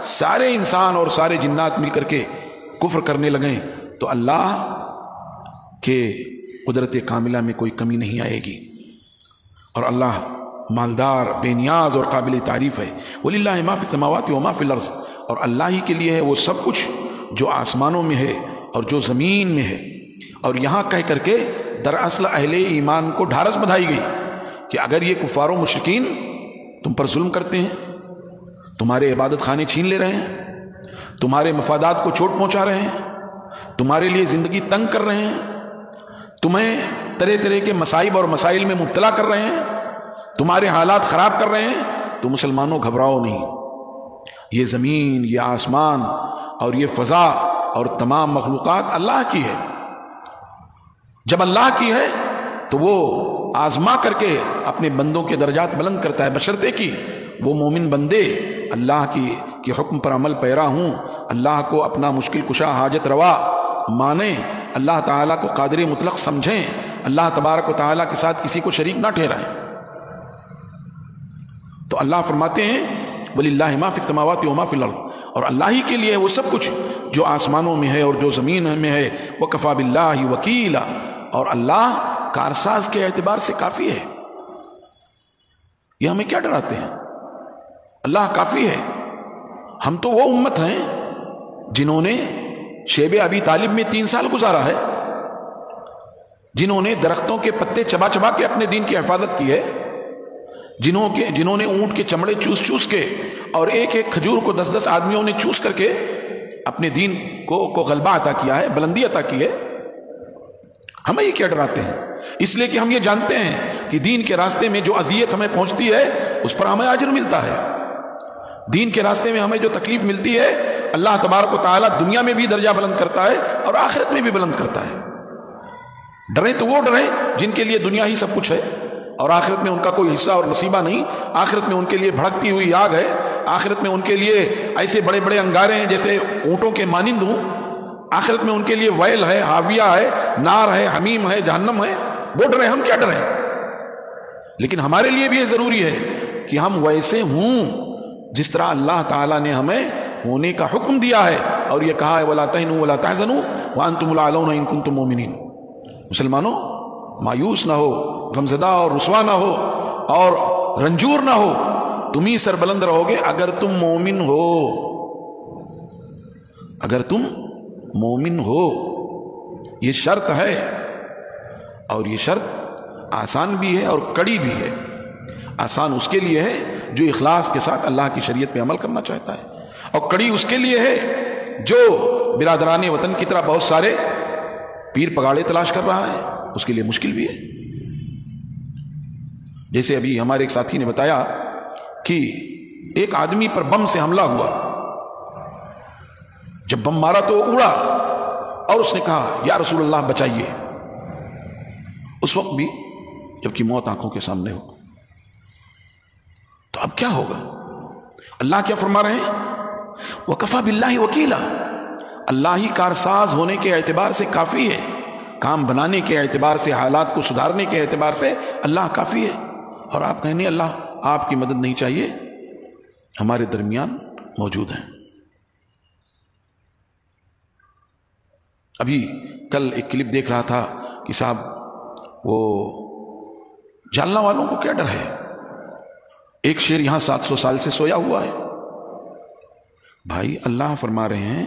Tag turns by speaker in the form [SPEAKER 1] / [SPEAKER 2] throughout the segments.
[SPEAKER 1] سارے انسان اور سارے جنات مل کر کے کفر کرنے لگیں تو اللہ کے قدرت کاملہ میں کوئی کمی نہیں آئے گی، اور اللہ مالدار، بے نیاز اور قابل تعریف ہے۔ وَلِلَّهِ مَا فِي السَّمَاوَاتِ وَمَا فِي الْأَرْضِ، اور اللہ ہی کے لیے ہے وہ سب کچھ جو آسمانوں میں ہے اور جو زمین میں ہے۔ اور یہاں کہہ کر کے دراصل اہل ایمان کو ڈھارس بندھائی گئی کہ اگر یہ کفار و مشرکین تم پر ظلم کرتے ہیں، تمہارے عبادت خانے چھین لے رہے ہیں، تمہارے مفادات کو چوٹ پہنچا رہے ہیں، تمہارے لیے زندگی تنگ کر رہے ہیں، تمہیں طرح طرح کے مصائب اور مسائل میں مبتلا کر رہے ہیں، تمہارے حالات خراب کر رہے ہیں، تو مسلمانوں گھبراؤ نہیں، یہ زمین، یہ آسمان اور یہ فضا اور تمام مخلوقات اللہ کی ہے۔ جب اللہ کی ہے تو وہ آزما کر کے اپنے بندوں کے درجات بلند کرتا ہے، بشرطے کہ وہ مومن بندے اللہ کی حکم پر عمل پیرا ہوں، اللہ کو اپنا مشکل کشا حاجت روا مانیں، اللہ تعالیٰ کو قادر مطلق سمجھیں، اللہ تبارک و تعالیٰ کے ساتھ کسی کو شریک نہ ٹھہرائیں۔ تو اللہ فرماتے ہیں وَلِلَّهِ مَا فِي السَّمَاوَاتِ وَمَا فِي الْأَرْضِ، اور اللہ ہی کے لیے وہ سب کچھ جو آسمانوں میں ہے اور جو زمین میں ہے۔ وَكَفَى بِاللَّهِ وَكِيلًا، اور اللہ کارساز کے اعتبار سے کافی ہے۔ یہ ہمیں کیا ڈراتے ہیں؟ اللہ کافی ہے۔ ہم تو وہ امت ہیں جنہوں نے شیب ابی طالب میں 3 سال گزارا ہے، جنہوں نے درختوں کے پتے چبا چبا کے اپنے دین کی حفاظت کی ہے، جنہوں نے اونٹ کے چمڑے چوس چوس کے اور ایک ایک کھجور کو 10 آدمیوں نے چوس کر کے اپنے دین کو غلبہ عطا کیا ہے، بلندی عطا کی ہے۔ ہمیں یہ کیا ڈراتے ہیں؟ اس لیے کہ ہم یہ جانتے ہیں کہ دین کے راستے میں جو اذیت ہمیں پہنچتی ہے اس پر ہمیں اجر ملتا ہے، دین کے راستے میں ہمیں جو تکلیف ملتی ہے اللہ تبارک و تعالیٰ دنیا میں بھی درجہ بلند کرتا ہے اور آخرت میں بھی بلند کرتا ہے۔ ڈریں تو وہ ڈریں جن کے لیے دنیا ہی سب کچھ ہے اور آخرت میں ان کا کوئی حصہ اور نصیبہ نہیں، آخرت میں ان کے لیے بھڑکتی ہوئی آگ ہے، آخرت میں ان کے لیے ایسے بڑے بڑے انگارے ہیں جیسے اونٹوں کے مانند ہوں، آخرت میں ان کے لیے ویل ہے، حاویہ ہے، نار ہے، حمیم ہے، جہنم ہے۔ وہ ڈریں، ہم کیا ڈریں؟ لیکن ہمارے لیے بھی یہ ضروری ہے کہ ہم ویسے ہوں جس طرح اللہ تعالیٰ نے ہمیں ہونے کا حکم دیا ہے، اور یہ کہا ہے وَلَا تَهِنُوا وَلَا تَحْزَنُوا وَأَنْتُمُ الْأَعْلَوْنَ إِن كُنتُم مُؤْمِنِينَ۔ مسلمانوں مایوس نہ ہو، غمزدہ اور رسوا نہ ہو اور رنجور نہ ہو، تم ہی سربلند رہو گے اگر تم مومن ہو، اگر تم مومن ہو۔ یہ شرط ہے، اور یہ شرط آسان بھی ہے اور کڑی بھی ہے۔ آسان اس کے لیے ہے جو اخلاص کے ساتھ اللہ کی شریعت پہ عمل کرنا چاہتا ہے، اور کڑی اس کے لیے ہے جو برادران وطن کی طرح بہت سارے پیر پگاڑے تلاش کر رہا ہے، اس کے لیے مشکل بھی ہے۔ جیسے ابھی ہمارے ایک ساتھی نے بتایا کہ ایک آدمی پر بم سے حملہ ہوا، جب بم مارا تو اڑا اور اس نے کہا یا رسول اللہ بچائیے، اس وقت بھی جبکہ موت آنکھوں کے سامنے ہو۔ تو اب کیا ہوگا؟ اللہ کیا فرما رہے ہیں؟ وَكَفَى بِاللَّهِ وَكِيلًا، اللہ ہی کارساز ہونے کے اعتبار سے کافی ہے، کام بنانے کے اعتبار سے، حالات کو سدھارنے کے اعتبار سے اللہ کافی ہے۔ اور آپ کہنے اللہ آپ کی مدد نہیں چاہیے، ہمارے درمیان موجود ہیں۔ ابھی کل ایک کلپ دیکھ رہا تھا کہ صاحب وہ جالنا والوں کو کیا ڈر ہے، ایک شیر یہاں 700 سال سے سویا ہوا ہے۔ بھائی اللہ فرما رہے ہیں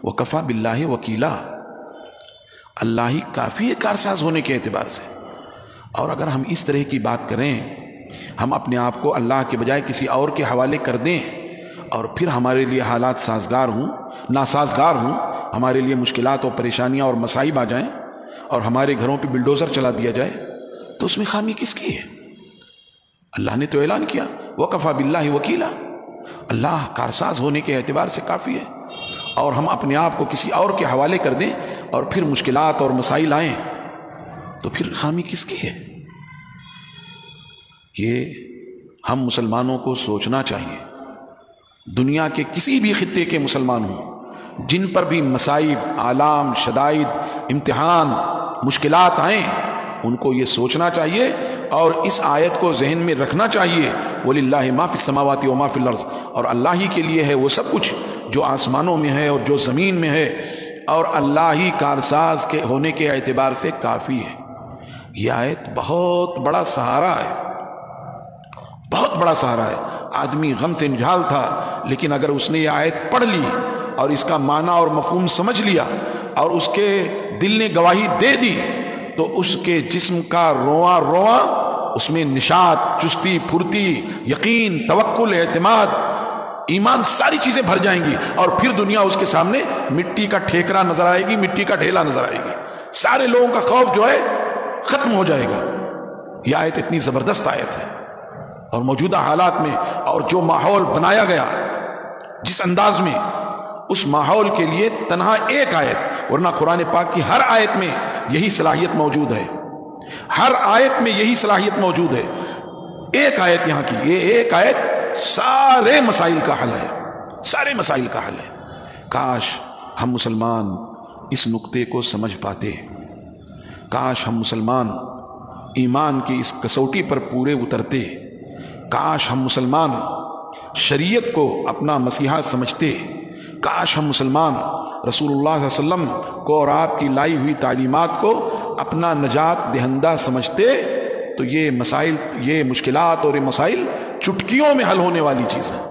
[SPEAKER 1] وَكَفَى بِاللَّهِ وَكِيلًا، اللہ ہی کافی ہے کارساز ہونے کے اعتبار سے۔ اور اگر ہم اس طرح کی بات کریں، ہم اپنے آپ کو اللہ کے بجائے کسی اور کے حوالے کر دیں اور پھر ہمارے لیے حالات سازگار ہوں، ناسازگار ہوں، ہمارے لیے مشکلات اور پریشانیاں اور مصائب آ جائیں اور ہمارے گھروں پہ بلڈوزر چلا دیا جائے، تو اس میں خامی کس کی ہے؟ اللہ نے تو اعلان کیا وَكَفَى بِاللَّهِ وَكِيلًا، اللہ کارساز ہونے کے اعتبار سے کافی ہے، اور ہم اپنے آپ کو کسی اور کے حوالے کر دیں اور پھر مشکلات اور مسائل آئیں تو پھر خامی کس کی ہے؟ یہ ہم مسلمانوں کو سوچنا چاہیے۔ دنیا کے کسی بھی خطے کے مسلمان ہوں، جن پر بھی مصائب، آلام، شدائد، امتحان، مشکلات آئیں، ان کو یہ سوچنا چاہیے اور اس آیت کو ذہن میں رکھنا چاہیے، وَلِلَّهِ مَا فِي السَّمَاوَاتِ وَمَا فِي الْأَرْضِ، اور اللہ ہی کے لیے ہے وہ سب کچھ جو آسمانوں میں ہے اور جو زمین میں ہے، اور اللہ ہی کارساز کے ہونے کے اعتبار سے کافی ہے۔ یہ آیت بہت بڑا سہارا ہے، بہت بڑا سہارا ہے۔ آدمی غم سے نجھال تھا، لیکن اگر اس نے یہ آیت پڑھ لی اور اس کا معنی اور مفہوم سمجھ لیا اور اس کے دل نے گواہی دے دی، تو اس کے جسم کا رواں رواں اس میں نشاط، چستی، پھرتی، یقین، توکل، اعتماد، ایمان، ساری چیزیں بھر جائیں گی، اور پھر دنیا اس کے سامنے مٹی کا ٹھیکرا نظر آئے گی، مٹی کا ڈھیلا نظر آئے گی، سارے لوگوں کا خوف جو ہے ختم ہو جائے گا۔ یہ آیت اتنی زبردست آیت ہے، اور موجودہ حالات میں اور جو ماحول بنایا گیا جس انداز میں، اس ماحول کے لیے تنہا ایک آیت، ورنہ قرآن پاک کی ہر آیت میں یہی صلاحیت موجود ہے، ہر آیت میں یہی صلاحیت موجود ہے۔ ایک آیت یہاں کی، یہ ایک آیت سارے مسائل کا حل ہے، سارے مسائل کا حل ہے۔ کاش ہم مسلمان اس نقطے کو سمجھ پاتے، کاش ہم مسلمان ایمان کی اس کسوٹی پر پورے اترتے، کاش ہم مسلمان شریعت کو اپنا مسیحا سمجھتے، کاش ہم مسلمان رسول اللہ صلی اللہ علیہ وسلم کو اور آپ کی لائی ہوئی تعلیمات کو اپنا نجات دہندہ سمجھتے، تو یہ مسائل، یہ مشکلات اور یہ مسائل چٹکیوں میں حل ہونے والی چیز ہیں۔